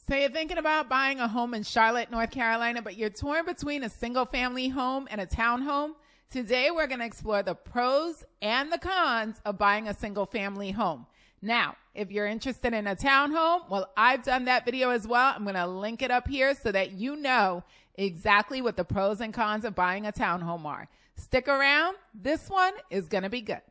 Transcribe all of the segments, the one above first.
So you're thinking about buying a home in Charlotte, North Carolina, but you're torn between a single-family home and a townhome? Today, we're going to explore the pros and the cons of buying a single-family home. Now, if you're interested in a townhome, well, I've done that video as well. I'm going to link it up here so that you know exactly what the pros and cons of buying a townhome are. Stick around. This one is going to be good.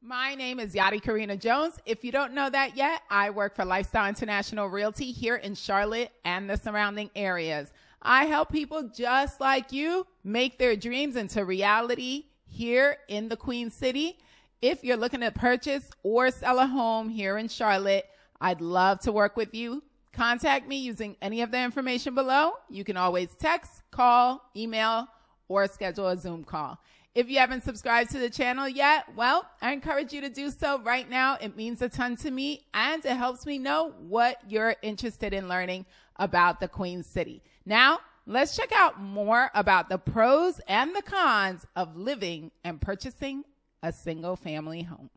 My name is Yadi Karina Jones. If you don't know that yet, I work for Lifestyle International Realty here in Charlotte and the surrounding areas. I help people just like you make their dreams into reality here in the Queen City. If you're looking to purchase or sell a home here in Charlotte, I'd love to work with you. Contact me using any of the information below. You can always text, call, email, or schedule a Zoom call. If you haven't subscribed to the channel yet, well, I encourage you to do so right now. It means a ton to me, and it helps me know what you're interested in learning about the Queen City. Now, let's check out more about the pros and the cons of living and purchasing a single-family home.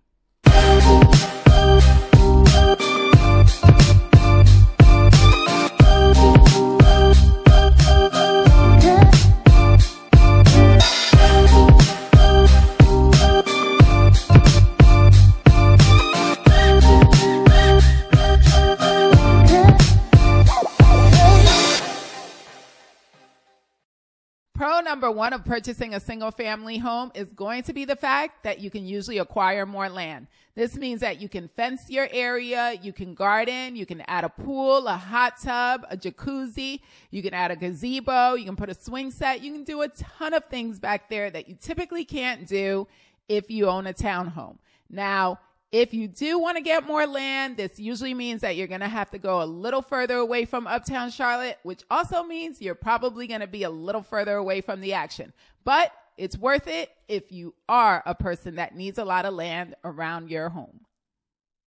Pro number one of purchasing a single family home is going to be the fact that you can usually acquire more land. This means that you can fence your area, you can garden, you can add a pool, a hot tub, a jacuzzi, you can add a gazebo, you can put a swing set, you can do a ton of things back there that you typically can't do if you own a townhome. Now, if you do want to get more land, this usually means that you're going to have to go a little further away from uptown Charlotte, which also means you're probably going to be a little further away from the action. But it's worth it if you are a person that needs a lot of land around your home.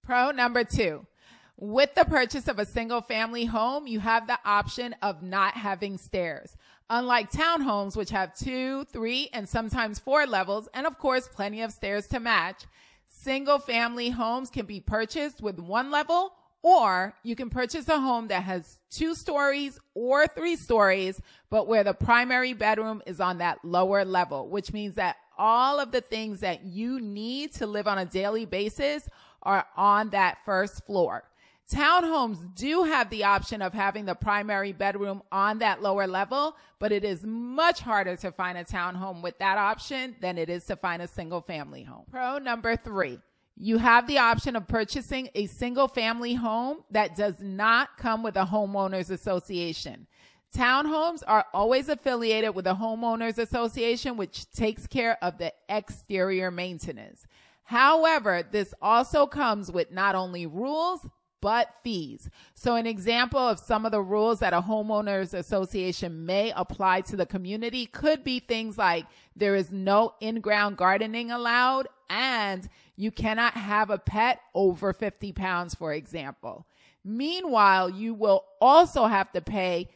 Pro number two, with the purchase of a single family home, you have the option of not having stairs. Unlike townhomes, which have 2, 3, and sometimes 4 levels, and of course, plenty of stairs to match, single-family homes can be purchased with 1 level, or you can purchase a home that has 2 stories or 3 stories, but where the primary bedroom is on that lower level, which means that all of the things that you need to live on a daily basis are on that first floor. Townhomes do have the option of having the primary bedroom on that lower level, but it is much harder to find a townhome with that option than it is to find a single family home. Pro number 3, you have the option of purchasing a single family home that does not come with a homeowners association. Townhomes are always affiliated with a homeowners association, which takes care of the exterior maintenance. However, this also comes with not only rules, but fees. So an example of some of the rules that a homeowners association may apply to the community could be things like there is no in-ground gardening allowed, and you cannot have a pet over 50 pounds, for example. Meanwhile, you will also have to pay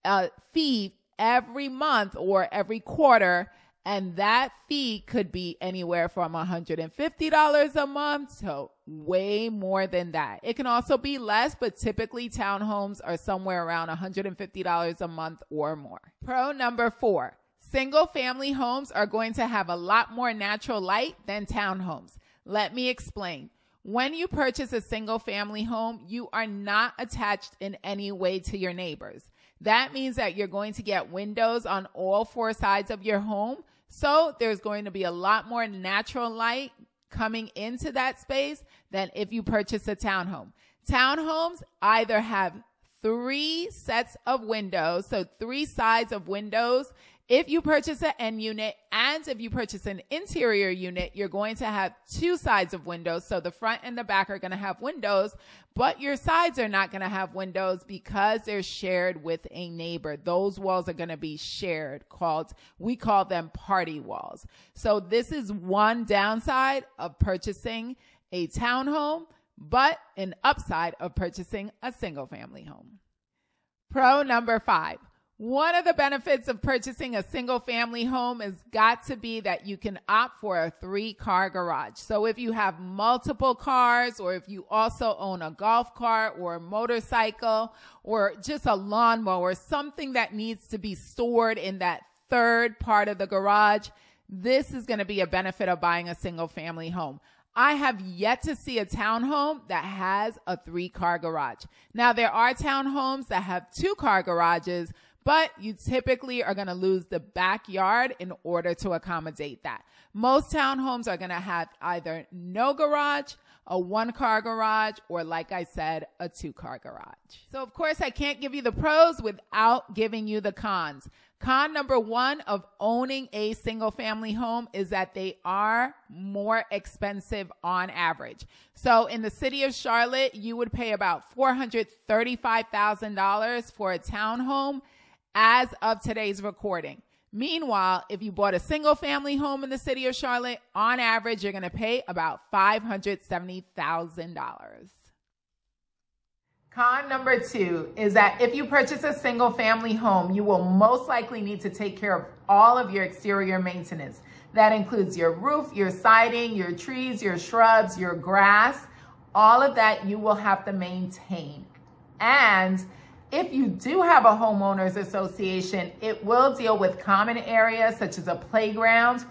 a fee every month or every quarter, and that fee could be anywhere from $150 a month to way more than that. It can also be less, but typically townhomes are somewhere around $150 a month or more. Pro number 4, single family homes are going to have a lot more natural light than townhomes. Let me explain. When you purchase a single family home, you are not attached in any way to your neighbors. That means that you're going to get windows on all 4 sides of your home. So there's going to be a lot more natural light coming into that space than if you purchase a townhome. Townhomes either have 3 sets of windows, so 3 sides of windows. If you purchase an end unit, and if you purchase an interior unit, you're going to have 2 sides of windows. So the front and the back are going to have windows, but your sides are not going to have windows because they're shared with a neighbor. Those walls are going to be shared, we call them party walls. So this is one downside of purchasing a townhome, but an upside of purchasing a single family home. Pro number 5. One of the benefits of purchasing a single family home has got to be that you can opt for a 3-car garage. So if you have multiple cars, or if you also own a golf cart or a motorcycle or just a lawnmower, something that needs to be stored in that third part of the garage, this is going to be a benefit of buying a single family home. I have yet to see a townhome that has a 3-car garage. Now, there are townhomes that have 2-car garages, but you typically are going to lose the backyard in order to accommodate that. Most townhomes are going to have either no garage, a 1-car garage, or like I said, a 2-car garage. So of course I can't give you the pros without giving you the cons. Con number 1 of owning a single family home is that they are more expensive on average. So in the city of Charlotte, you would pay about $435,000 for a townhome as of today's recording. Meanwhile, if you bought a single family home in the city of Charlotte, on average, you're going to pay about $570,000. Con number 2 is that if you purchase a single family home, you will most likely need to take care of all of your exterior maintenance. That includes your roof, your siding, your trees, your shrubs, your grass. All of that you will have to maintain. And if you do have a homeowners association, it will deal with common areas such as a playground,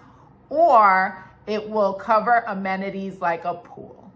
or it will cover amenities like a pool.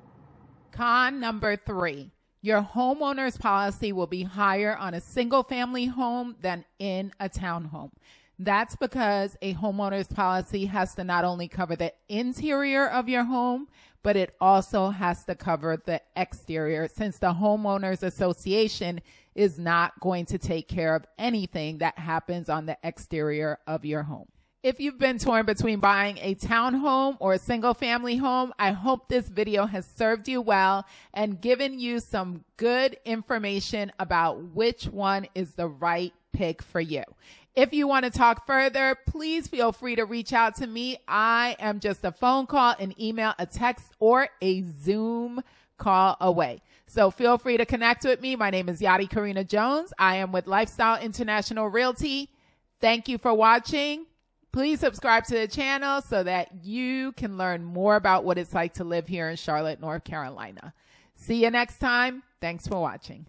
Con number 3, your homeowner's policy will be higher on a single family home than in a townhome. That's because a homeowner's policy has to not only cover the interior of your home, but it also has to cover the exterior, since the homeowners association is not going to take care of anything that happens on the exterior of your home. If you've been torn between buying a townhome or a single family home, I hope this video has served you well and given you some good information about which one is the right pick for you. If you want to talk further, please feel free to reach out to me. I am just a phone call, an email, a text, or a Zoom call away. So feel free to connect with me. My name is Yadi Karina Jones. I am with Lifestyle International Realty. Thank you for watching. Please subscribe to the channel so that you can learn more about what it's like to live here in Charlotte, North Carolina. See you next time. Thanks for watching.